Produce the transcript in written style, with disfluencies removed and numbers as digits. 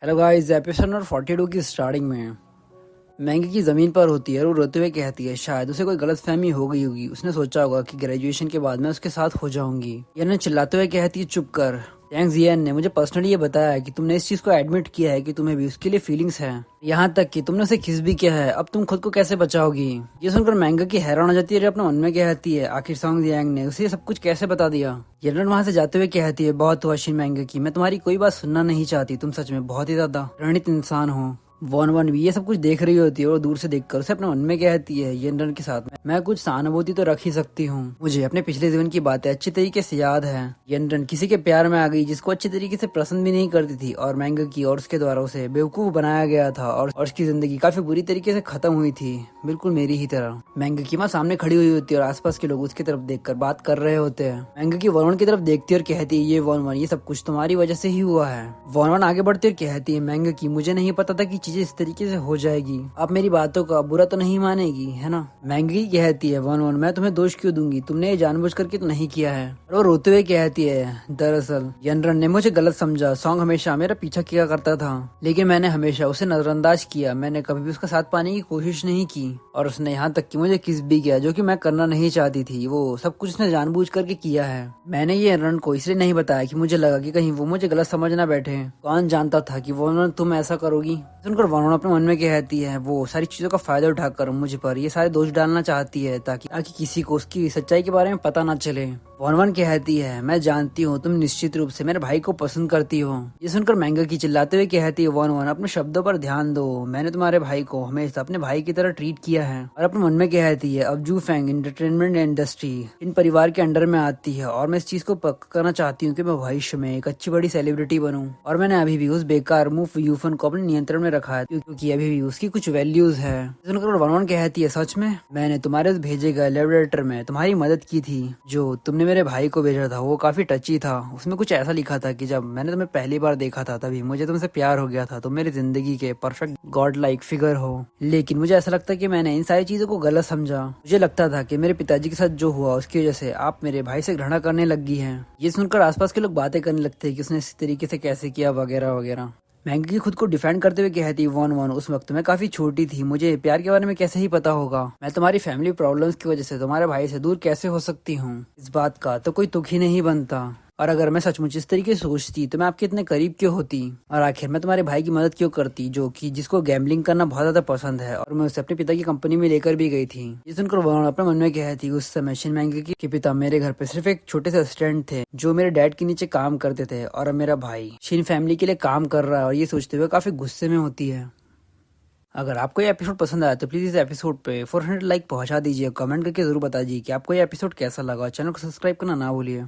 Hello guys, episode number 42 की starting में Maggi की ज़मीन पर होती है और वो रोते हुए कहती है शायद उसे कोई गलतफहमी हो गई होगी। उसने सोचा होगा कि ग्रेजुएशन के बाद मैं उसके साथ हो जाऊंगी। यान चिल्लाते हुए कहती है चुप कर। थैंक्स यान ने मुझे पर्सनली ये बताया है कि तुमने इस चीज़ को एडमिट किया है कि तुम्हें भी उसके लिए फीलिंग्स हैं, यहाँ तक कि तुमने उसे किस भी किया है। अब तुम खुद को कैसे बचाओगी? ये सुनकर मैंगा की हैरान हो जाती है और अपने मन में कहती है आखिर सॉन्ग यांग ने उसे सब कुछ कैसे बता दिया। जनरल वहां से जाते हुए कहती है बहुत हुआ शिन मैंगा की, मैं तुम्हारी कोई बात सुनना नहीं चाहती, तुम सच में बहुत ही ज्यादा प्रणित इंसान हो। वन वन भी ये सब कुछ देख रही होती है और दूर से देखकर उसे अपने मन में कहती है यनरन के साथ में मैं कुछ सहानुभूति तो रख ही सकती हूँ। मुझे अपने पिछले जीवन की बातें अच्छी तरीके से याद है। यनरन किसी के प्यार में आ गई जिसको अच्छी तरीके से पसंद भी नहीं करती थी और मैंगा की और उसके द्वारा उसे बेवकूफ बनाया गया था और उसकी जिंदगी काफी बुरी तरीके से खत्म हुई थी, बिल्कुल मेरी ही तरह। मैंगा की माँ सामने खड़ी हुई होती है और आसपास के लोग उसकी तरफ देखकर बात कर रहे होते हैं। मैंगा की वरुण की तरफ देखती है और कहती है ये वन ये सब कुछ तुम्हारी वजह से ही हुआ है। वन आगे बढ़ती और कहती है मैंगा की मुझे नहीं पता था कि चीजें इस तरीके से हो जाएगी, आप मेरी बातों का बुरा तो नहीं मानेगी है ना? मैंगी कहती है वन मैं तुम्हें दोष क्यों दूंगी, तुमने ये जानबूझ करके तो नहीं किया है। और वो रोते हुए कहती है दरअसल यनरन ने मुझे गलत समझा, सॉन्ग हमेशा मेरा पीछा किया करता था लेकिन मैंने हमेशा उसे नजरअंदाज किया, मैंने कभी भी उसका साथ पाने की कोशिश नहीं की और उसने यहाँ तक कि मुझे किस भी किया जो कि मैं करना नहीं चाहती थी। वो सब कुछ उसने जानबूझ करके किया है। मैंने ये यनरन को इसलिए नहीं बताया कि मुझे लगा कि कहीं वो मुझे गलत समझ ना बैठे, कौन जानता था कि वो तुम ऐसा करोगी। सुनकर वरुण अपने मन में कहती है वो सारी चीजों का फायदा उठाकर मुझ पर ये सारे दोष डालना चाहती है ताकि किसी को उसकी सच्चाई के बारे में पता ना चले। वन कहती है मैं जानती हूँ तुम निश्चित रूप से मेरे भाई को पसंद करती हो। ये सुनकर मैंगा की चिल्लाते हुए कहती है वन अपने शब्दों पर ध्यान दो, मैंने तुम्हारे भाई को हमेशा अपने भाई की तरह ट्रीट किया है। और अपने मन में कहती है अब जू फैंग एंटरटेनमेंट इंडस्ट्री इन परिवार के अंडर में आती है और मैं इस चीज को पक्का करना चाहती हूँ कि मैं भविष्य में एक अच्छी बड़ी सेलिब्रिटी बनूं। और मैंने अभी भी उस बेकार मुंह यूफन को अपने नियंत्रण में रखा है क्योंकि अभी भी उसकी कुछ वैल्यूज है। सुनकर वन कहती है सच में मैंने तुम्हारे भेजे गए लव लेटर में तुम्हारी मदद की थी, जो तुमने मेरे भाई को भेजा था वो काफी टची था। उसमें कुछ ऐसा लिखा था कि जब मैंने तुम्हें पहली बार देखा था तभी मुझे तुमसे प्यार हो गया था, तुम मेरी जिंदगी के परफेक्ट गॉड लाइक फिगर हो। लेकिन मुझे ऐसा लगता है कि मैंने इन सारी चीजों को गलत समझा, मुझे लगता था कि मेरे पिताजी के साथ जो हुआ उसकी वजह से आप मेरे भाई से घृणा करने लगी हैं। ये सुनकर आसपास के लोग बातें करने लगते हैं कि उसने इस तरीके से कैसे किया वगैरह वगैरह। मैंगी खुद को डिफेंड करते हुए कहती वन उस वक्त मैं काफी छोटी थी, मुझे प्यार के बारे में कैसे ही पता होगा, मैं तुम्हारी फैमिली प्रॉब्लम्स की वजह से तुम्हारे भाई से दूर कैसे हो सकती हूँ, इस बात का तो कोई तुक ही नहीं बनता। और अगर मैं सचमुच इस तरीके से सोचती तो मैं आपके इतने करीब क्यों होती, और आखिर मैं तुम्हारे भाई की मदद क्यों करती जो कि जिसको गैम्बलिंग करना बहुत ज्यादा पसंद है, और मैं उसे अपने पिता की कंपनी में लेकर भी गई थी। ये सुनकर वरुण अपने मन में कहती उस समय शिन मैंगी के पिता मेरे घर पे सिर्फ एक छोटे से असिस्टेंट थे जो मेरे डैड के नीचे काम करते थे और अब मेरा भाई शिन फैमिली के लिए काम कर रहा है, और ये सोचते हुए काफी गुस्से में होती है। अगर आपको ये एपिसोड पसंद आया तो प्लीज इस एपिसोड पे 400 लाइक पहुंचा दीजिए, कमेंट करके जरूर बता दीजिए कि आपको ये एपिसोड कैसा लगा। चैनल को सब्सक्राइब करना ना भूलिए।